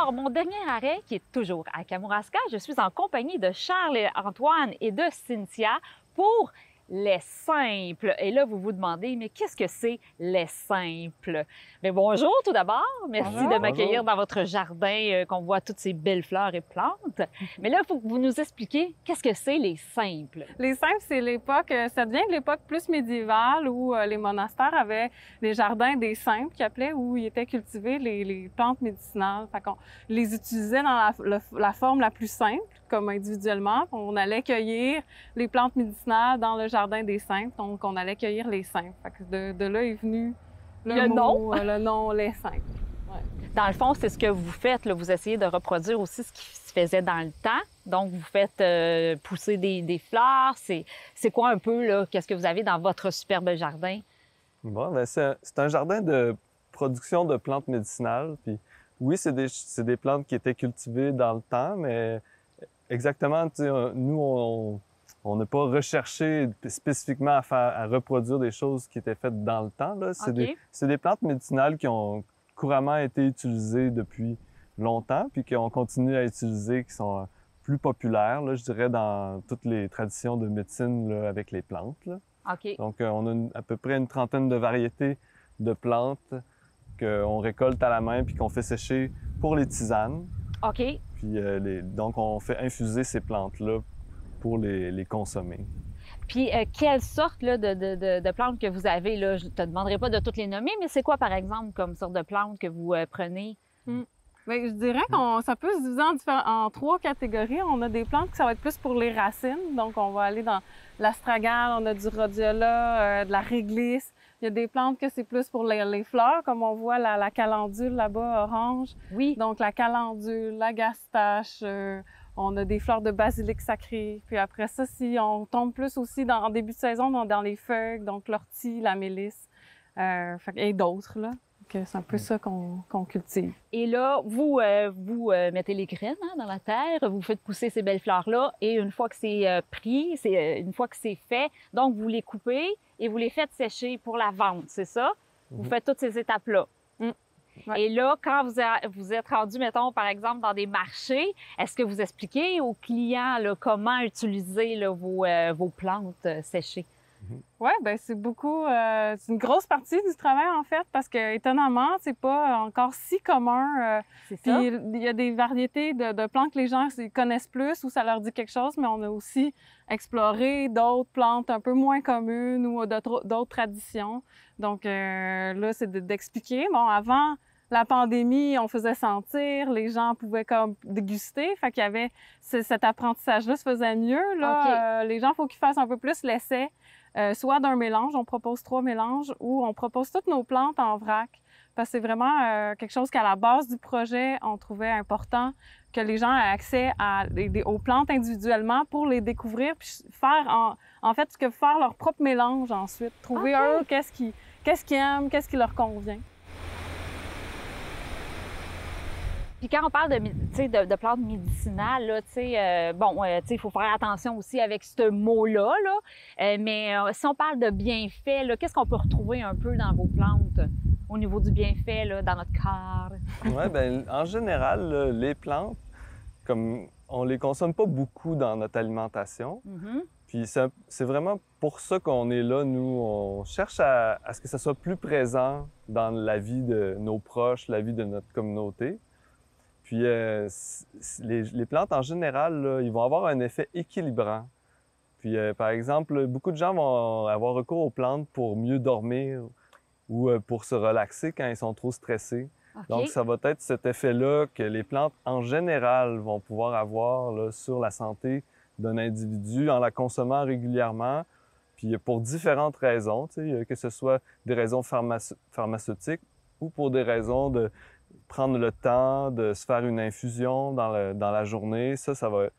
Alors, mon dernier arrêt, qui est toujours à Kamouraska, je suis en compagnie de Charles-Antoine et de Cynthia pour lait simple. Et là, vous vous demandez, mais qu'est-ce que c'est lait simple? Mais bonjour tout d'abord. Merci Bonjour. de m'accueillir dans votre jardin, qu'on voit toutes ces belles fleurs et plantes. Mais là, il faut que vous nous expliquiez qu'est-ce que c'est les simples. Les simples, c'est l'époque, ça devient de l'époque plus médiévale où les monastères avaient des jardins des simples qu'ils appelaient, où ils étaient cultivés les plantes médicinales. Fait qu'on les utilisait dans la forme la plus simple, comme individuellement. On allait cueillir les plantes médicinales dans le jardin des simples, donc on allait cueillir les simples. Fait que de là est venu le nom les simples. Dans le fond, c'est ce que vous faites, là. Vous essayez de reproduire aussi ce qui se faisait dans le temps. Donc, vous faites pousser des fleurs. C'est quoi un peu, là, qu'est-ce que vous avez dans votre superbe jardin? Bon, ben c'est un jardin de production de plantes médicinales. Puis oui, c'est des plantes qui étaient cultivées dans le temps, mais exactement, tu sais, nous, on n'a pas recherché spécifiquement à reproduire des choses qui étaient faites dans le temps, là. C'est des plantes médicinales qui ont couramment été utilisées depuis longtemps, puis qu'on continue à utiliser, qui sont plus populaires, là, je dirais, dans toutes les traditions de médecine là, avec les plantes, là. OK. Donc, on a à peu près une trentaine de variétés de plantes qu'on récolte à la main puis qu'on fait sécher pour les tisanes. OK. Puis, donc, on fait infuser ces plantes-là pour les consommer. Puis, quelle sorte là, de plantes que vous avez? Là? Je ne te demanderai pas de toutes les nommer, mais c'est quoi, par exemple, comme sorte de plantes que vous prenez? Bien, je dirais ça peut se diviser en trois catégories. On a des plantes qui ça va être plus pour les racines. Donc, on va aller dans l'astragale, on a du rhodiola, de la réglisse. Il y a des plantes que c'est plus pour les fleurs, comme on voit la calendule là-bas, orange. Oui. Donc, la calendule, la gastache, on a des fleurs de basilic sacré. Puis après ça, si on tombe plus aussi en début de saison dans les feuilles, donc l'ortie, la mélisse, et d'autres, là. C'est un peu ça qu'on cultive. Et là, vous mettez les graines dans la terre, vous faites pousser ces belles fleurs-là, et une fois que c'est pris, une fois que c'est fait, donc vous les coupez et vous les faites sécher pour la vente, c'est ça? Vous faites toutes ces étapes-là. Ouais. Et là, quand vous êtes rendu, mettons, par exemple, dans des marchés, est-ce que vous expliquez aux clients là, comment utiliser là, vos plantes séchées? Oui, bien, c'est une grosse partie du travail, en fait, parce que, étonnamment, c'est pas encore si commun. C'est ça. Puis, il y a des variétés de plantes que les gens connaissent plus ou ça leur dit quelque chose, mais on a aussi exploré d'autres plantes un peu moins communes ou d'autres traditions. Donc, là, c'est d'expliquer. Bon, avant la pandémie, on faisait sentir, les gens pouvaient comme déguster, fait qu'il y avait cet apprentissage-là se faisait mieux. Là, OK. Les gens, il faut qu'ils fassent un peu plus l'essai. Soit d'un mélange, on propose 3 mélanges, ou on propose toutes nos plantes en vrac, parce que c'est vraiment quelque chose qu'à la base du projet, on trouvait important que les gens aient accès aux plantes individuellement pour les découvrir, puis faire faire leur propre mélange ensuite, trouver eux qu'est-ce qu'ils aiment, qu'est-ce qui leur convient. Puis quand on parle de plantes médicinales, là, il faut faire attention aussi avec ce mot-là, là. Mais si on parle de bienfaits, là, qu'est-ce qu'on peut retrouver un peu dans vos plantes au niveau du bienfait, là, dans notre corps? Oui, bien, en général, là, les plantes, comme on les consomme pas beaucoup dans notre alimentation. Puis c'est vraiment pour ça qu'on est là, nous. On cherche à ce que ça soit plus présent dans la vie de nos proches, la vie de notre communauté. Puis les plantes, en général, là, ils vont avoir un effet équilibrant. Puis, par exemple, beaucoup de gens vont avoir recours aux plantes pour mieux dormir ou pour se relaxer quand ils sont trop stressés. Okay. Donc, ça va être cet effet-là que les plantes, en général, vont pouvoir avoir là, sur la santé d'un individu en la consommant régulièrement. Puis, pour différentes raisons, que ce soit des raisons pharmaceutiques ou pour des raisons de prendre le temps de se faire une infusion dans la journée, ça va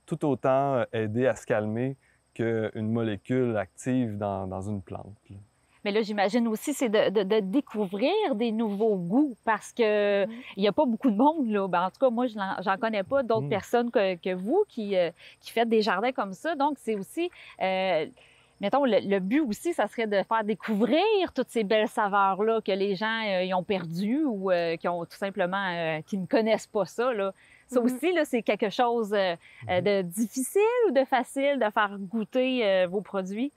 tout autant aider à se calmer qu'une molécule active dans une plante. Là. Mais là, j'imagine aussi, c'est de découvrir des nouveaux goûts parce que il n'y a pas beaucoup de monde, là. Ben, en tout cas, moi, j'en connais pas d'autres personnes que vous qui faites des jardins comme ça. Donc, c'est aussi... mais mettons, le but aussi, ça serait de faire découvrir toutes ces belles saveurs-là que les gens y ont perdues ou qui ont tout simplement, qui ne connaissent pas ça, là. Ça aussi, là, c'est quelque chose de difficile ou de facile de faire goûter vos produits?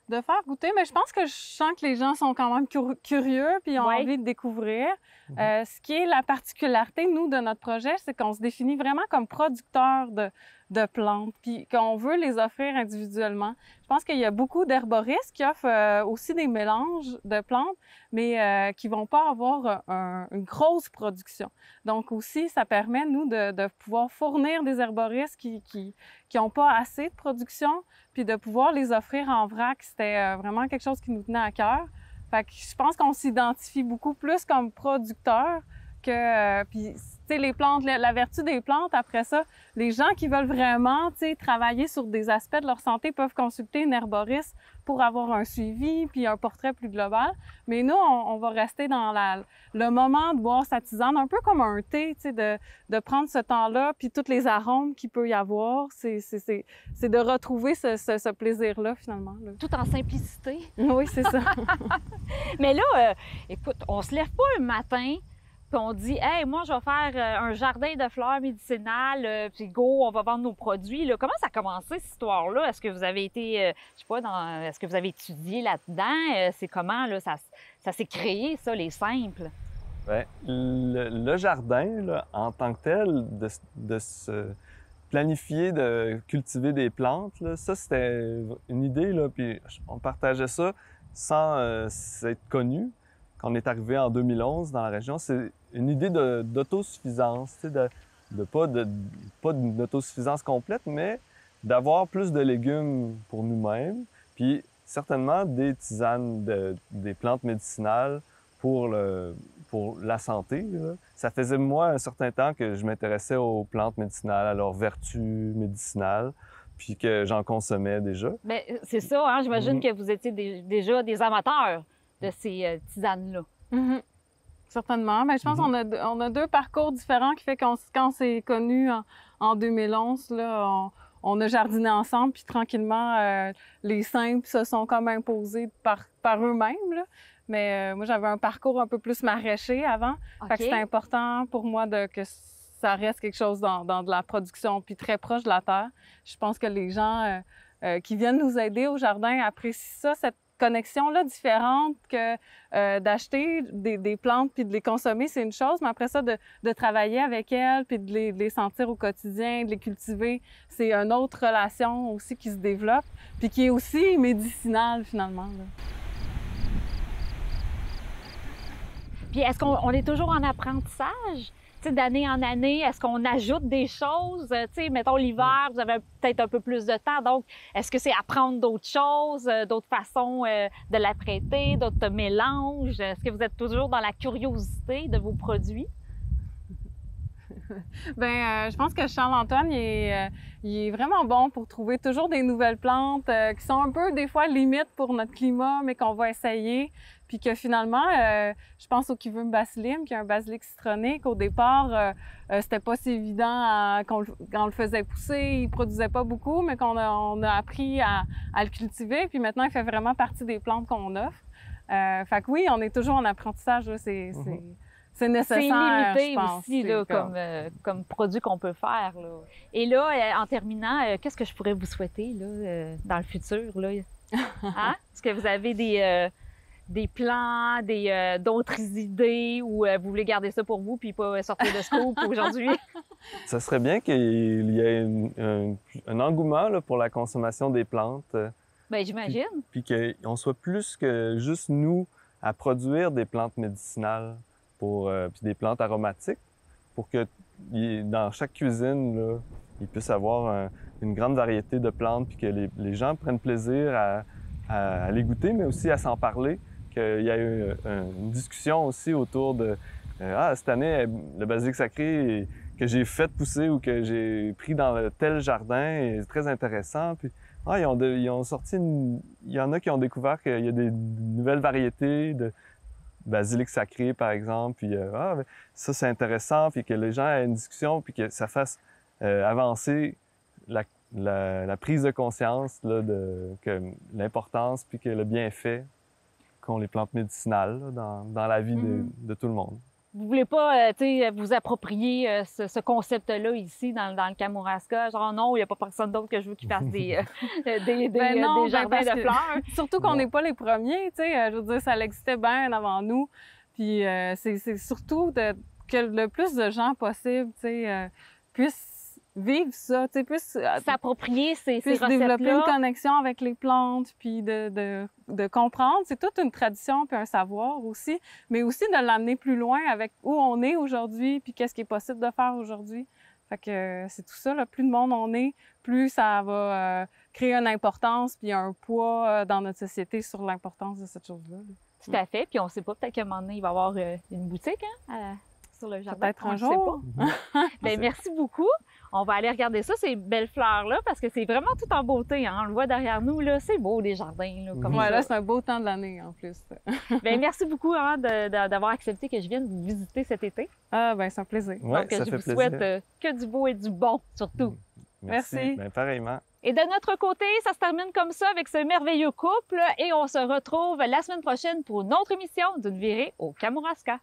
De faire goûter, mais je pense que je sens que les gens sont quand même curieux puis ont Ouais. envie de découvrir. Ce qui est la particularité, nous, de notre projet, c'est qu'on se définit vraiment comme producteur de plantes puis qu'on veut les offrir individuellement. Je pense qu'il y a beaucoup d'herboristes qui offrent aussi des mélanges de plantes, mais qui vont pas avoir une grosse production. Donc aussi, ça permet, nous, de pouvoir fournir des herboristes qui ont pas assez de production puis de pouvoir les offrir en vrac, c'était vraiment quelque chose qui nous tenait à cœur. Fait que je pense qu'on s'identifie beaucoup plus comme producteur que... puis, tu sais, les plantes, la vertu des plantes, après ça, les gens qui veulent vraiment, tu sais, travailler sur des aspects de leur santé peuvent consulter une herboriste pour avoir un suivi puis un portrait plus global. Mais nous, on va rester dans le moment de boire sa tisane, un peu comme un thé, tu sais, de prendre ce temps-là puis tous les arômes qu'il peut y avoir. C'est de retrouver ce plaisir-là, finalement, là. Tout en simplicité. Oui, c'est ça. Mais là, écoute, on se lève pas un matin puis on dit « Hey, moi, je vais faire un jardin de fleurs médicinales, puis go, on va vendre nos produits. » Là, comment ça a commencé, cette histoire-là? Est-ce que vous avez été, je sais pas, est-ce que vous avez étudié là-dedans? C'est comment, là, ça s'est créé, ça, les simples? Bien, le jardin, là, en tant que tel, de se planifier, de cultiver des plantes, là, ça, c'était une idée, là, puis on partageait ça sans être connu. Quand on est arrivé en 2011 dans la région, c'est une idée d'autosuffisance, tu sais, pas d'une autosuffisance complète, mais d'avoir plus de légumes pour nous-mêmes, puis certainement des tisanes, des plantes médicinales pour la santé, là. Ça faisait, moi, un certain temps que je m'intéressais aux plantes médicinales, à leurs vertus médicinales, puis que j'en consommais déjà. Bien, c'est ça, hein? J'imagine que vous étiez déjà des amateurs de ces tisanes-là. Certainement. Mais je pense qu'on a deux parcours différents qui fait qu'on quand on s'est connus en 2011, là, on a jardiné ensemble, puis tranquillement, les simples se sont comme imposés par eux-mêmes, là. Mais moi, j'avais un parcours un peu plus maraîcher avant. Fait que c'était important pour moi que ça reste quelque chose dans de la production, puis très proche de la terre. Je pense que les gens qui viennent nous aider au jardin apprécient ça, cette connexion-là différente que d'acheter des plantes puis de les consommer, c'est une chose, mais après ça, de travailler avec elles puis de les sentir au quotidien, de les cultiver, c'est une autre relation aussi qui se développe puis qui est aussi médicinale, finalement, là. Puis est-ce qu'on est toujours en apprentissage? Tu sais, d'année en année, est-ce qu'on ajoute des choses? Tu sais, mettons l'hiver, vous avez peut-être un peu plus de temps, donc est-ce que c'est apprendre d'autres choses, d'autres façons de l'apprêter, d'autres mélanges? Est-ce que vous êtes toujours dans la curiosité de vos produits? Bien, je pense que Charles-Antoine, il est vraiment bon pour trouver toujours des nouvelles plantes qui sont un peu, des fois, limites pour notre climat, mais qu'on va essayer. Puis que finalement, je pense au Kivum basilicum, qui est un basilic citronné, qu'au départ, c'était pas si évident quand on le faisait pousser. Il produisait pas beaucoup, mais on a appris à le cultiver. Puis maintenant, il fait vraiment partie des plantes qu'on offre. Fait que oui, on est toujours en apprentissage, là. C'est nécessaire, c'est limité je pense, aussi là, comme produit qu'on peut faire. Là. Et là, en terminant, qu'est-ce que je pourrais vous souhaiter là, dans le futur? Là? Hein? Est-ce que vous avez des plans, d'autres idées ou vous voulez garder ça pour vous puis pas sortir de scoop aujourd'hui? Ça serait bien qu'il y ait un engouement là, pour la consommation des plantes. Bien, j'imagine. Puis qu'on soit plus que juste nous à produire des plantes médicinales. Puis des plantes aromatiques pour que dans chaque cuisine, là, il puisse avoir une grande variété de plantes puis que les gens prennent plaisir à les goûter, mais aussi à s'en parler, qu'il y a eu une discussion aussi autour de « Ah, cette année, le basilic sacré que j'ai fait pousser ou que j'ai pris dans tel jardin est très intéressant. » Puis ils ont sorti il y en a qui ont découvert qu'il y a des nouvelles variétés de basilic sacré, par exemple, puis ça, c'est intéressant, puis que les gens aient une discussion, puis que ça fasse avancer la prise de conscience là, que l'importance puis que le bienfait qu'ont les plantes médicinales là, dans la vie de tout le monde. Vous voulez pas vous approprier ce concept-là ici dans le Kamouraska? Genre non, il n'y a pas personne d'autre que je veux qui fasse des jardins de fleurs. Surtout qu'on n'est pas les premiers, je veux dire, ça existait bien avant nous. Puis c'est surtout que le plus de gens possible puissent vivre ça, puissent s'approprier ces recettes-là. Développer une connexion avec les plantes, puis de comprendre. C'est toute une tradition puis un savoir aussi, mais aussi de l'amener plus loin avec où on est aujourd'hui puis qu'est-ce qui est possible de faire aujourd'hui. Fait que c'est tout ça, là. Plus de monde on est, plus ça va créer une importance puis un poids dans notre société sur l'importance de cette chose-là. Tout à fait. Puis on ne sait pas, peut-être qu'à un moment donné, il va y avoir une boutique sur le jardin. Peut-être un jour. Bien, merci beaucoup. On va aller regarder ça, ces belles fleurs-là, parce que c'est vraiment tout en beauté. Hein? On le voit derrière nous, là. C'est beau, les jardins. Là, comme là, c'est un beau temps de l'année, en plus. Bien, merci beaucoup d'avoir accepté que je vienne vous visiter cet été. Ah, bien, c'est un plaisir. Ouais, donc, je vous souhaite que du beau et du bon, surtout. Merci. Bien, pareillement. Et de notre côté, ça se termine comme ça avec ce merveilleux couple et on se retrouve la semaine prochaine pour une autre émission d'une virée au Kamouraska.